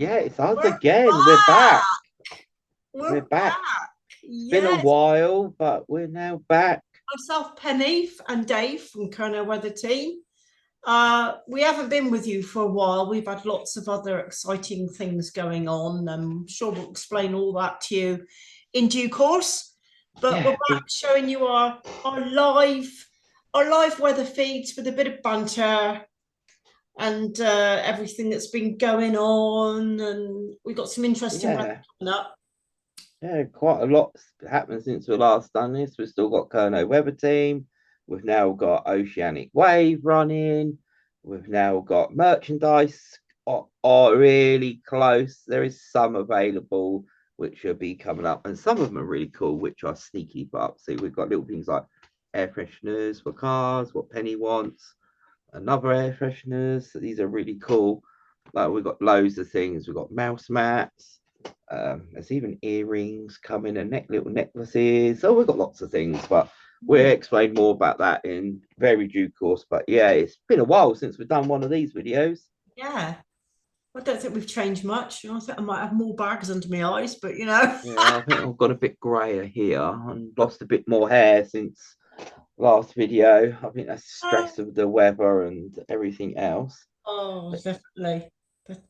Yeah, it's us We're again. We're back. back. We're We're back. back. It's been a Yes. while, but we're now back. Myself, Penny, and Dave from Kernow Weather Team. We haven't been with you for a while. We've had lots of other exciting things going on. I'm sure we'll explain all that to you in due course. But we're Yeah, back showing you our live weather feeds with a bit of banter and everything that's been going on. And we've got some interesting weather yeah, coming up. yeah. Quite a lot's happened since we last done this. We've still got Kernow Weather Team. We've now got Oceanic Wave running. We've now got merchandise are really close. There is some available which will be coming up, and some of them are really cool, which are sneaky but see, we've got little things like air fresheners for cars, what Penny wants, another air fresheners. So these are really cool. Like we've got loads of things. We've got mouse mats. There's even earrings coming and little necklaces. So we've got lots of things, but we'll explain more about that in very due course. But yeah, it's been a while since we've done one of these videos. Yeah. I don't think we've changed much. I think I might have more bags under my eyes, but you know. Yeah, I think I've got a bit grayer here and lost a bit more hair since last video. I think that's the stress of the weather and everything else. Oh, But definitely. But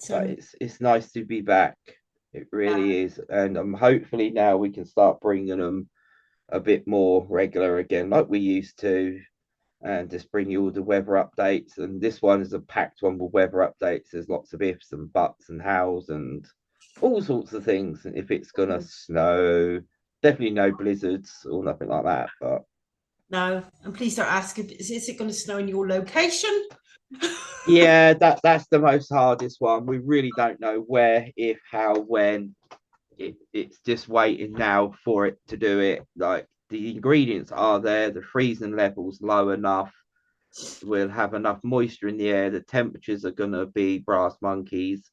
it's nice to be back. It yeah. really is, and hopefully now we can start bringing them a bit more regular again, like we used to, and just bring you all the weather updates. And this one is a packed one with weather updates. There's lots of ifs and buts and hows and all sorts of things. And if it's gonna snow, definitely no blizzards or nothing like that. But No, and please don't ask if is it going to snow in your location? yeah, that's the most hardest one. We really don't know where, if, how, when. It's just waiting now for it to do it. Like the ingredients are there, the freezing levels low enough. We'll have enough moisture in the air. The temperatures are going to be brass monkeys.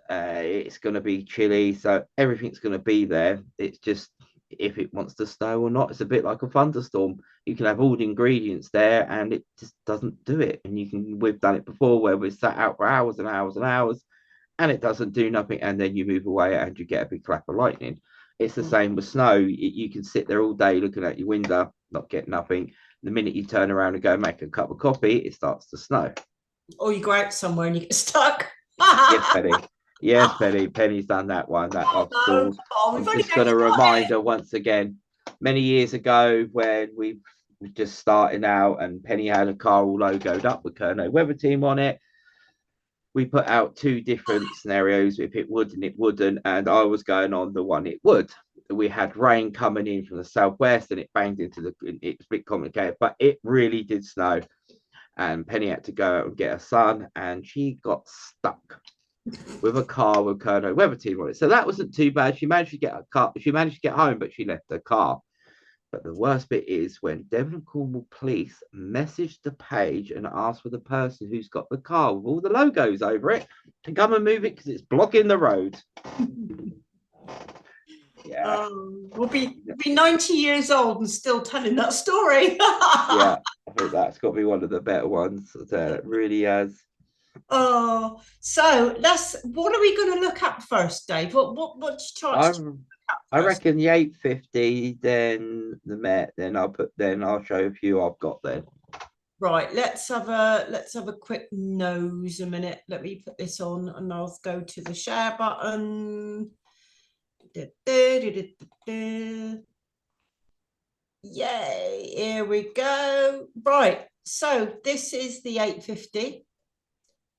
It's going to be chilly, so everything's going to be there. It's just if it wants to snow or not. It's a bit like a thunderstorm. You can have all the ingredients there, and it just doesn't do it. And we've done it before where we've sat out for hours and hours and hours, and it doesn't do nothing. And then you move away, and you get a big clap of lightning. It's the same with snow. You can sit there all day looking out your window, not get nothing. The minute you turn around and go make a cup of coffee, it starts to snow. Or you go out somewhere and you get stuck. Yes, Penny. Yes, Penny. Penny's done that one. That Oh I've no, stalled. come on, we've I'm only just going just to got remind her once again. Many years ago, when we were just starting out, and Penny had a car all logoed up with Kernow Weather Team on it. We put out two different scenarios if it would and it wouldn't, and I was going on the one it would. We had rain coming in from the southwest, and it banged into the. It's a bit complicated, but it really did snow. And Penny had to go out and get her son, and she got stuck with a car with Kernow Weather Team on it. So that wasn't too bad. She managed to get a car. She managed to get home, but she left her car. But the worst bit is when Devon and Cornwall Police messaged the page and asked for the person who's got the car with all the logos over it to come and move it because it's blocking the road. it. Yeah, We'll be 90 years old and still telling that story. yeah. I think that's got to be one of the better ones. It really has. Oh, so what are we going to look at first, Dave? What charts to I'm. look at I first? reckon the 850, then the Met, then I'll show a few I've got then. Right, let's have a quick nose a minute. Let me put this on and I'll go to the share button. Yay, here we go. Right, so this is the 850,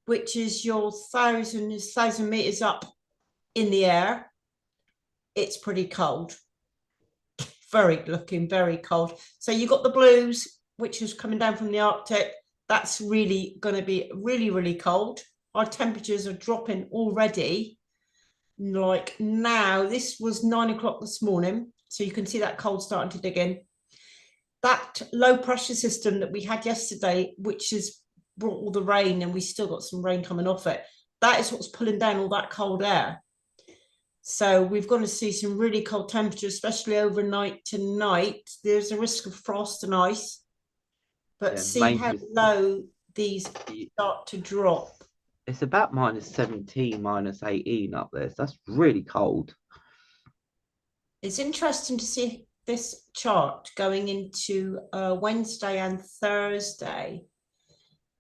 which is your thousand meters up in the air. It's pretty cold, looking very cold. So you got the blues, which is coming down from the Arctic. That's really going to be really, really cold. Our temperatures are dropping already. Like now, this was 9 o'clock this morning. So you can see that cold starting to dig in. That low pressure system that we had yesterday, which has brought all the rain, and we still got some rain coming off it, that is what's pulling down all that cold air. So we've got to see some really cold temperatures, especially overnight tonight. There's a risk of frost and ice, but Yeah, see how low these start to drop. it's about -17, -18 up there. So that's really cold. It's interesting to see this chart going into Wednesday and Thursday,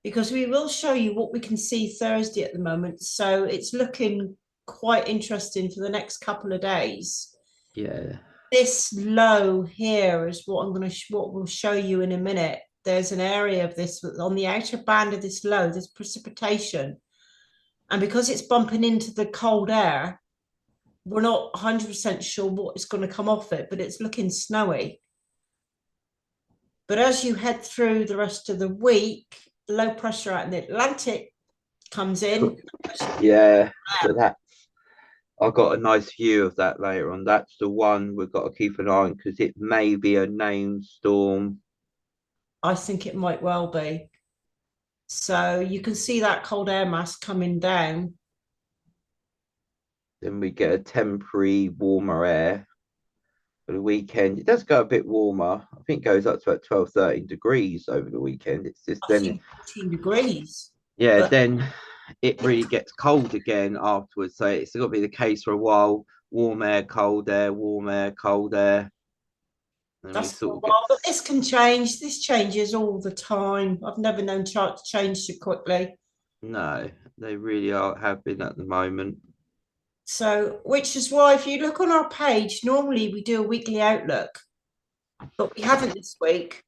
because we will show you what we can see Thursday at the moment. So it's looking quite interesting for the next couple of days. Yeah. This low here is what what we'll show you in a minute. There's an area of this on the outer band of this low, there's precipitation. And because it's bumping into the cold air, we're not 100% sure what is going to come off it, but it's looking snowy. But as you head through the rest of the week, low pressure out in the Atlantic comes in. Yeah. So that I got a nice view of that later on. That's the one we've got to keep an eye on because it may be a named storm. I think it might well be. So you can see that cold air mass coming down. Then we get a temporary warmer air for the weekend. It does go a bit warmer. I think it goes up to about 12, 13 degrees over the weekend. It's just I then, think 14 degrees. yeah, But then it really gets cold again afterwards. So it's got to be the case for a while. Warm air, cold air, warm air, cold air. And we that's for sort a of get, while. But this can change. This changes all the time. I've never known chart to change so quickly. no, they really are have been at the moment. So, which is why if you look on our page, normally we do a weekly outlook, but we haven't this week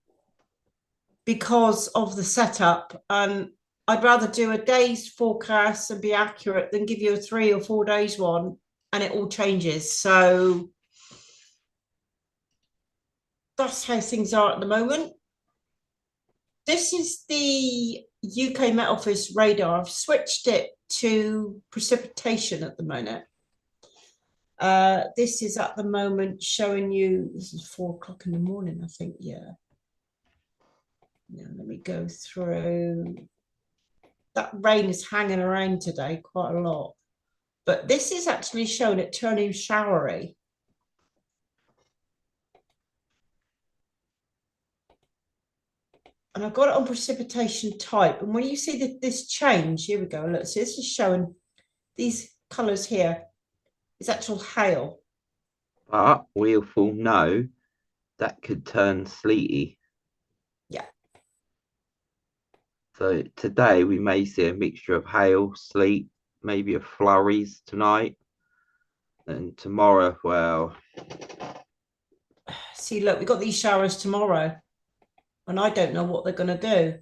because of the setup. I'd rather do a day's forecast and be accurate than give you a 3 or 4 days one and it all changes. So that's how things are at the moment. This is the UK Met Office radar. I've switched it to precipitation at the moment. This is at the moment showing you, this is 4 o'clock in the morning, I think, yeah. Now let me go through. That rain is hanging around today quite a lot. But this is actually showing it turning showery. And I've got it on precipitation type. And when you see this change, here we go. Look, so this is showing these colours here. It's actual hail. But we'll full know that could turn sleety. Yeah. So today we may see a mixture of hail, sleet, maybe a flurries tonight. And tomorrow, well, See, look, we've got these showers tomorrow. And I don't know what they're going to do.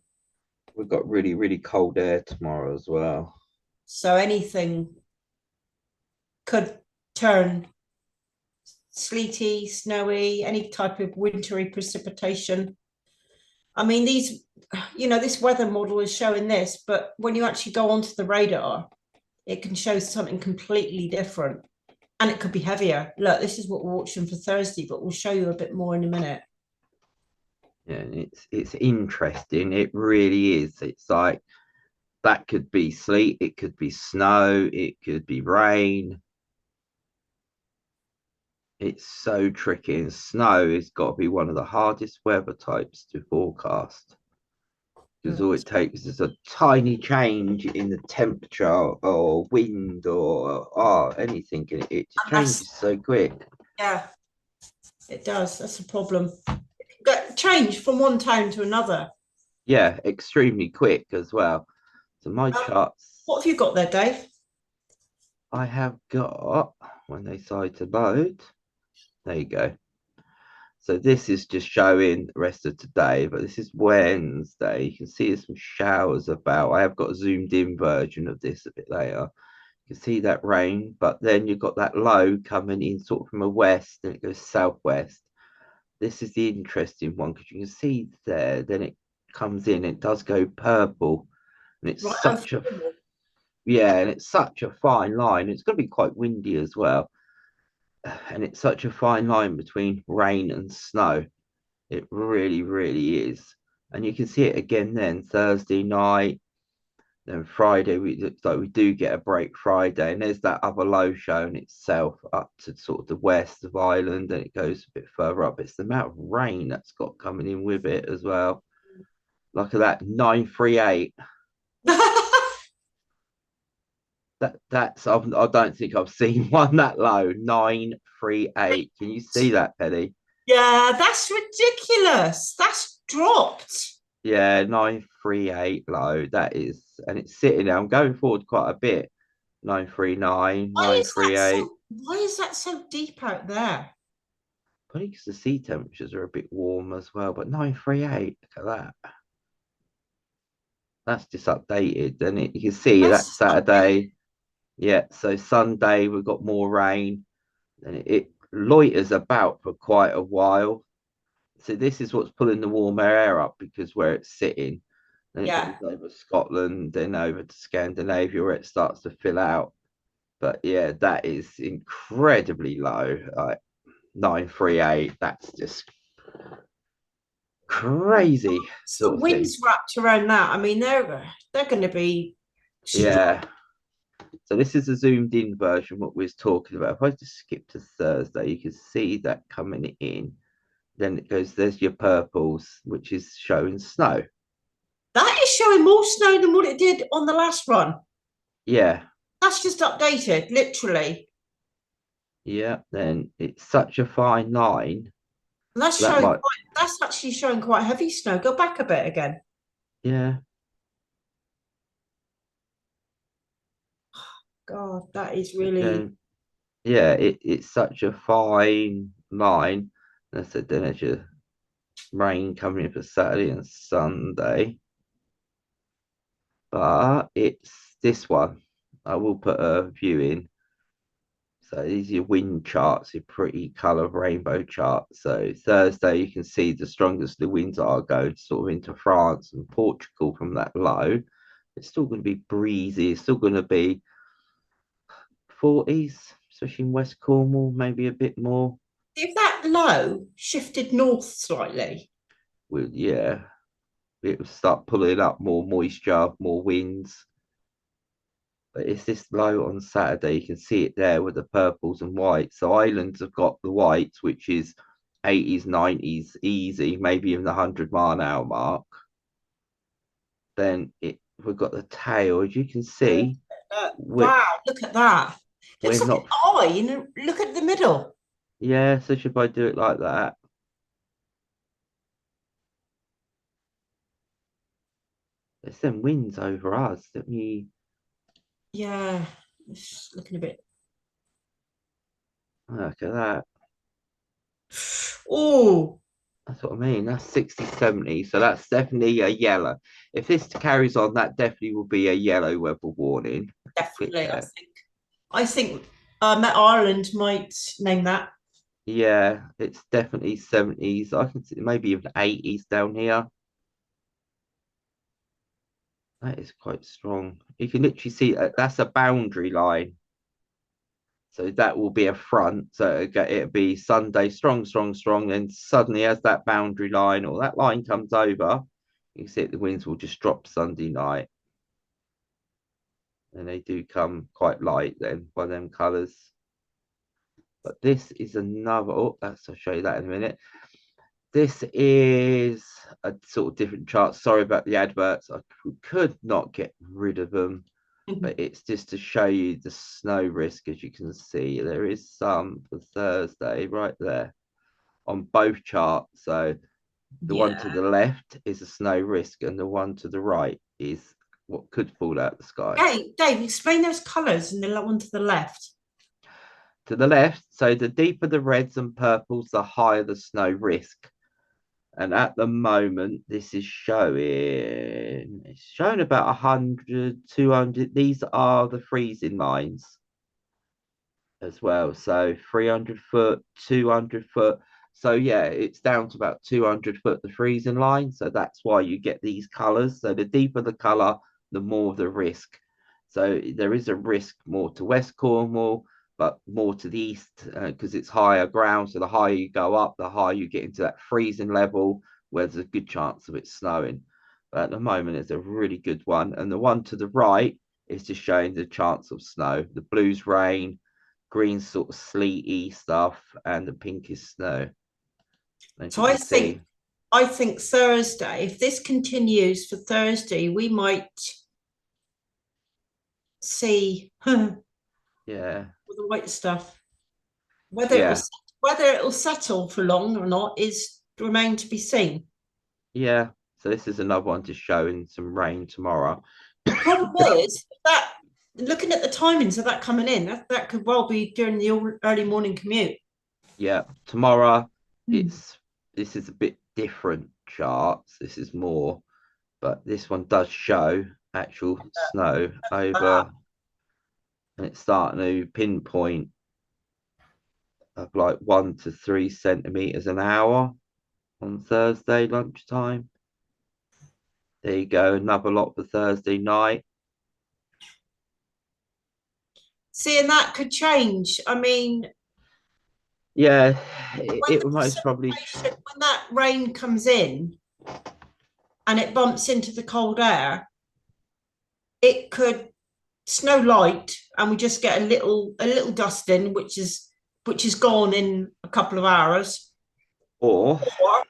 we've got really, really cold air tomorrow as well. So anything could turn sleety, snowy, any type of wintry precipitation. I mean, this weather model is showing this, but when you actually go onto the radar, it can show something completely different. And it could be heavier. Look, this is what we're watching for Thursday, but we'll show you a bit more in a minute. Yeah, and it's interesting. It really is. It's like that could be sleet, it could be snow, it could be rain. It's so tricky. And snow has got to be one of the hardest weather types to forecast. Because all it takes is a tiny change in the temperature or wind or anything, and it just changes so quick. Yeah, it does. That's a problem. Change from one town to another. Yeah, extremely quick as well. So my charts, What have you got there, Dave? I have got when they decide to load. There you go. So this is just showing the rest of today, but this is Wednesday. You can see there's some showers about. I have got a zoomed in version of this a bit later. You can see that rain, but then you've got that low coming in sort of from the west and it goes southwest. This is the interesting one because you can see there, then it comes in, it does go purple. And it's Right, such a, yeah, and it's such a fine line. It's going to be quite windy as well. And it's such a fine line between rain and snow. It really, really is. And you can see it again then Thursday night. Then Friday, we looks like we do get a break Friday, and there's that other low showing itself up to sort of the west of Ireland, and it goes a bit further up. It's the amount of rain that's got coming in with it as well. Look at that 938. I don't think I've seen one that low. 938. Can you see that, Penny? Yeah, that's ridiculous. That's dropped. Yeah, 938 low. That is, and it's sitting there. I'm going forward quite a bit. 939, Why is that 938. so? Why is that so deep out there? Probably because the sea temperatures are a bit warm as well. But 938, look at that. That's just updated. Then you can see that That's Saturday. Yeah, so Sunday we've got more rain, and it loiters about for quite a while. So this is what's pulling the warmer air up because where it's sitting, then it yeah. goes over Scotland, then over to Scandinavia where it starts to fill out. But yeah, that is incredibly low, like 938. That's just crazy It's the sort of thing. winds wrapped around that. I mean, they're going to be strong. Yeah. So this is a zoomed in version, what we was talking about. If I just skip to Thursday, you can see that coming in. Then it goes, there's your purples, which is showing snow. That is showing more snow than what it did on the last run. Yeah, That's just updated, literally. yeah. Then it's such a fine line. And that's So that showing might, quite, that's actually showing quite heavy snow. Go back a bit again. yeah. God, that is really, Then yeah, it's such a fine line. And I said then there's your rain coming in for Saturday and Sunday. But it's this one. I will put a view in. So these are your wind charts, your pretty colour rainbow charts. So Thursday you can see the strongest the winds are going sort of into France and Portugal from that low. It's still going to be breezy. It's still going to be 40s, especially in West Cornwall, maybe a bit more. if that low shifted north slightly, With yeah, it will start pulling up more moisture, more winds. But it's this low on Saturday. You can see it there with the purples and whites. So islands have got the whites, which is 80s, 90s, easy, maybe even the 100-mile-an-hour mark. Then we've got the tail, as you can see. We're, wow, look at that. we're Looks like an not, eye, and look at the middle. yeah. So should I do it like that? There's some winds over us. Let me Yeah, it's looking a bit. look at that. Oh, That's what I mean. That's 60, 70. So that's definitely a yellow. If this carries on, that definitely will be a yellow weather warning. Click definitely. I there. think. I think Met Ireland might name that. Yeah, it's definitely 70s. I can see maybe even 80s down here. That is quite strong. You can literally see that's a boundary line. So that will be a front. So it'll be Sunday strong, strong, strong. Then suddenly, as that boundary line or that line comes over, you can see the winds will just drop Sunday night. And they do come quite light then by them colours. But this is another. Oh, I'll show you that in a minute. This is a sort of different chart. Sorry about the adverts. I could not get rid of them, but it's just to show you the snow risk. As you can see, there is some for Thursday right there on both charts. So the one to Yeah. the left is a snow risk, and the one to the right is what could fall out the sky. Hey, Dave, explain those colours and the one to the left. To the left, so the deeper the reds and purples, the higher the snow risk. And at the moment, this is it's showing about 100, 200. These are the freezing lines as well. So 300 foot, 200 foot. So yeah, it's down to about 200 foot, the freezing line. So that's why you get these colors. So the deeper the color, the more the risk. So there is a risk more to West Cornwall, but more to the east because it's higher ground. So the higher you go up, the higher you get into that freezing level where there's a good chance of it snowing. But at the moment, it's a really good one. And the one to the right is just showing the chance of snow. The blue's rain, green sort of sleety stuff, and the pink is snow. As you So can see, I think Thursday, if this continues for Thursday, we might see all Yeah. the white stuff. Yeah. Whether it'll settle for long or not is remain to be seen. Yeah. So this is another one just showing some rain tomorrow. The problem is that looking at the timings of that coming in, that could well be during the early morning commute. Yeah. Tomorrow, Mm. it's this is a bit different charts. This is more, but this one does show actual snow over, and it's starting to pinpoint of like 1 to 3 centimeters an hour on Thursday lunchtime. There you go, another lot for Thursday night. Seeing that could change. I mean, Yeah, when it the most probably. precipitation, when that rain comes in and it bumps into the cold air, it could snow light and we just get a little dusting, which is gone in a couple of hours. Or Or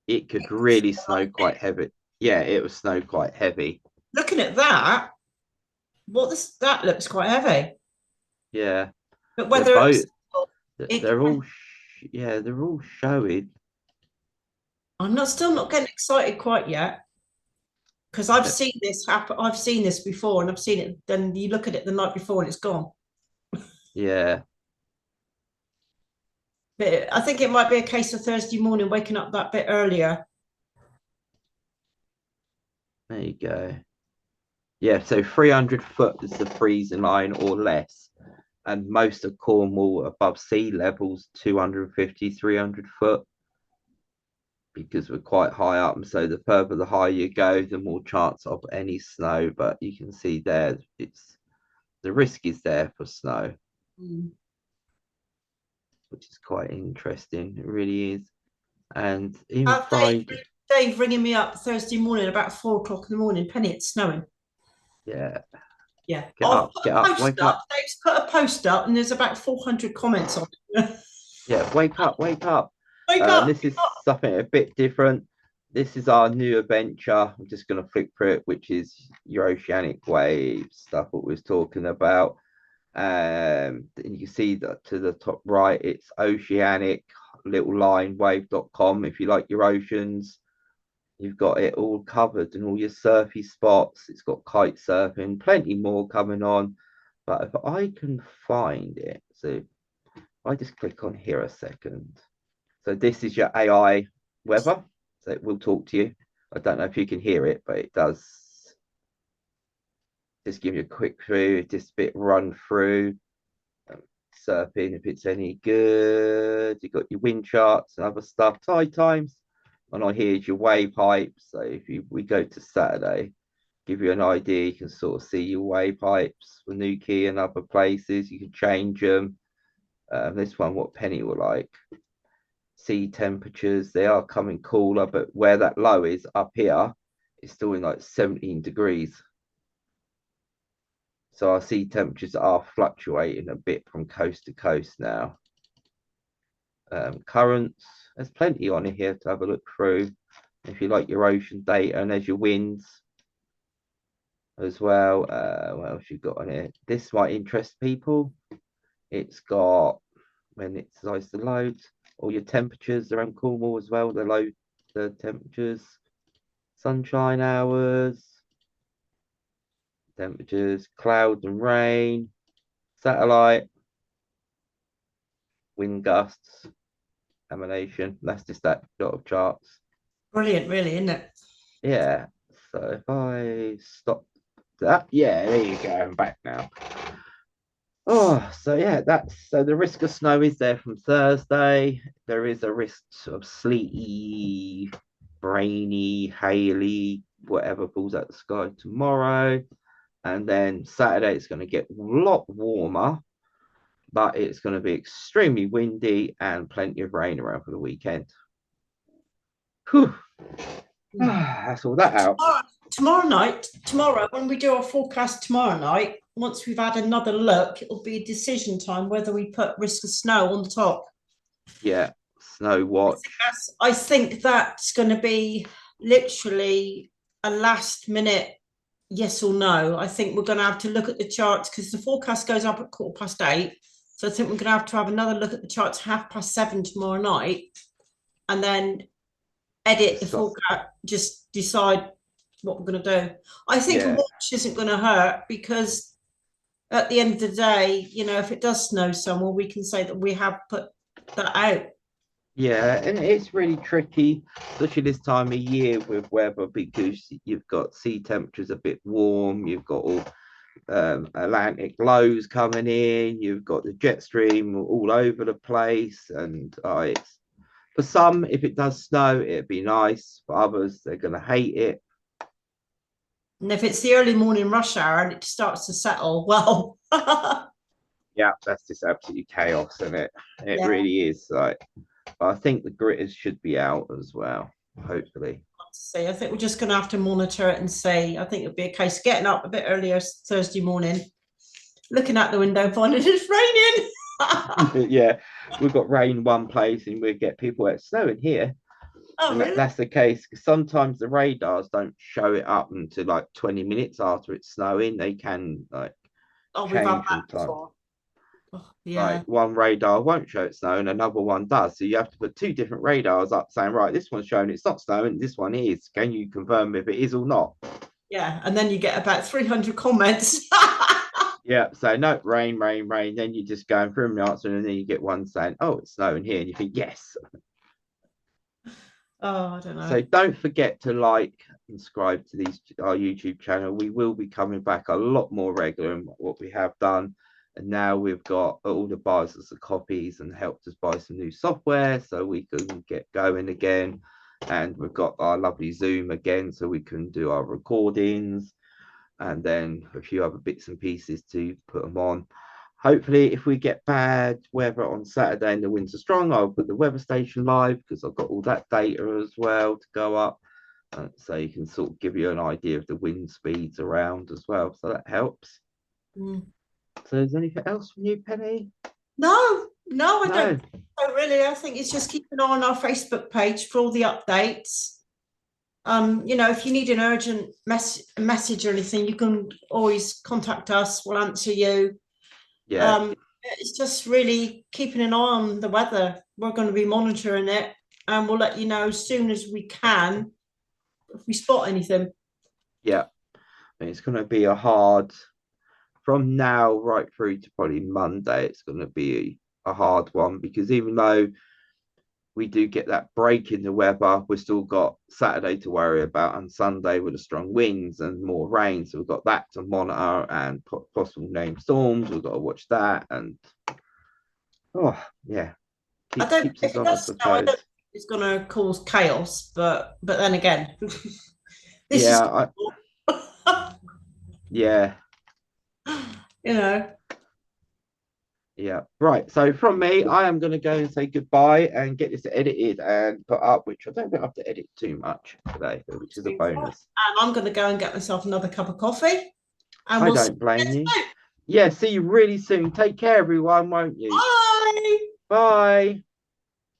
it could really snow quite heavy. Yeah, it will snow quite heavy. looking at that, that looks quite heavy. Yeah, But they're whether both. it, They're all. Yeah, they're all showing. I'm not still not getting excited quite yet because I've seen this happen. I've seen this before, and I've seen it. Then you look at it the night before, and it's gone. Yeah, But I think it might be a case of Thursday morning waking up that bit earlier. there you go. Yeah, so 300 foot is the freezing line or less, and most of Cornwall above sea levels 250, 300 foot, because we're quite high up. And so the further the higher you go, the more chance of any snow. But you can see there, it's the risk is there for snow, which is quite interesting. It really is. And even Friday, Dave ringing me up Thursday morning about 4 o'clock in the morning. Penny, it's snowing. yeah, Yeah, get I've up, put get a up, post wake up. up. Dave's put a post up, and there's about 400 comments on it. Yeah, wake up, wake up. Wake up! This is something a bit different. This is our new adventure. I'm just going to flick through it, which is your Oceanic Wave stuff, what we was talking about. And you can see that to the top right, it's Oceanic little line wave.com. If you like your oceans, you've got it all covered and all your surfy spots. It's got kite surfing, plenty more coming on. But if I can find it, so I just click on here a second. So this is your AI weather. So it will talk to you. I don't know if you can hear it, but it does. Just give you a quick through, just a bit run through. Surfing, if it's any good. You've got your wind charts and other stuff. Tide times. And on here is your wave heights. So if we go to Saturday, give you an idea. You can sort of see your wave heights for Newquay and other places. You can change them. This one, what Penny will like. Sea temperatures, they are coming cooler, but where that low is up here, it's still in like 17 degrees. So our sea temperatures are fluctuating a bit from coast to coast now. Currents, there's plenty on here to have a look through. If you like your ocean data, and there's your winds as well. What else you got on here? This might interest people. It's got when it decides to load, all your temperatures around Cornwall as well. The temperatures, sunshine hours, temperatures, clouds and rain, satellite, wind gusts, emanation. That's just that lot of charts. Brilliant, really, isn't it? Yeah. So if I stop that, yeah, there you go. I'm back now. Oh, so yeah, that's so the risk of snow is there from Thursday. There is a risk of sleety, brainy, haily, whatever falls out the sky tomorrow. And then Saturday it's going to get a lot warmer, but it's going to be extremely windy and plenty of rain around for the weekend. Whew. That's all that out. Tomorrow, when we do our forecast tomorrow night, once we've had another look, it'll be decision time whether we put risk of snow on the top. Yeah, snow watch. I think that's going to be literally a last minute yes or no. I think we're going to have to look at the charts because the forecast goes up at 8:15. So I think we're going to have another look at the charts 7:30 tomorrow night, and then edit the So, forecast. Just decide what we're going to do. I think a yeah, watch isn't going to hurt because at the end of the day, if it does snow somewhere, we can say that we have put that out. yeah, and it's really tricky, especially this time of year with weather because you've got sea temperatures a bit warm, you've got all Atlantic lows coming in, you've got the jet stream all over the place, and it's for some, if it does snow, it'd be nice. For others, they're gonna hate it. And if it's the early morning rush hour and it starts to settle, well, Yeah, that's just absolutely chaos, isn't it? It yeah. really is. Like, I think the gritters should be out as well. Hopefully. See, I think we're just going to have to monitor it and see. I think it'll be a case of getting up a bit earlier Thursday morning, looking out the window, finding it's raining. Yeah, we've got rain one place and we get people at snowing here. Oh, And really? that's the case because sometimes the radars don't show it up until like 20 minutes after it's snowing. They can like Oh, we've had change that from time. before. Oh, Like yeah. one radar won't show it snowing, another one does. So you have to put two different radars up saying, right, this one's showing it's not snowing, this one is. Can you confirm if it is or not? Yeah. And then you get about 300 comments. Yeah, so no, rain, rain, rain. Then you just going through the answer, and then you get one saying, oh, it's snowing here. And you think, yes. Oh, I don't So know. don't forget to like and subscribe to our YouTube channel. We will be coming back a lot more regular than what we have done. And now we've got all the buyers us the copies and helped us buy some new software so we can get going again. And we've got our lovely Zoom again so we can do our recordings and then a few other bits and pieces to put them on. Hopefully, if we get bad weather on Saturday and the winds are strong, I'll put the weather station live because I've got all that data as well to go up. So you can sort of give you an idea of the wind speeds around as well. So that helps. Mm. So is there anything else from you, Penny? No, I No. don't really. I think it's just keep an eye on our Facebook page for all the updates. If you need an urgent message or anything, you can always contact us. We'll answer you. Yeah. It's just really keeping an eye on the weather. We're going to be monitoring it, and we'll let you know as soon as we can if we spot anything. Yeah. It's going to be a hard, from now right through to probably Monday, it's going to be a hard one because even though we do get that break in the weather, we've still got Saturday to worry about and Sunday with the strong winds and more rain. So we've got that to monitor and possible named storms. We've got to watch that. And oh, yeah, I don't. keeps If us it on does the snow, I don't toes. think it's going to cause chaos. But then again, this is Yeah, yeah, you know. yeah. Right. So from me, I am going to go and say goodbye and get this edited and put up, which I don't think I have to edit too much today, which is a bonus. And I'm going to go and get myself another cup of coffee, and I we'll see don't you blame next you. week. Yeah, see you really soon. Take care, everyone, won't you? Bye. Bye.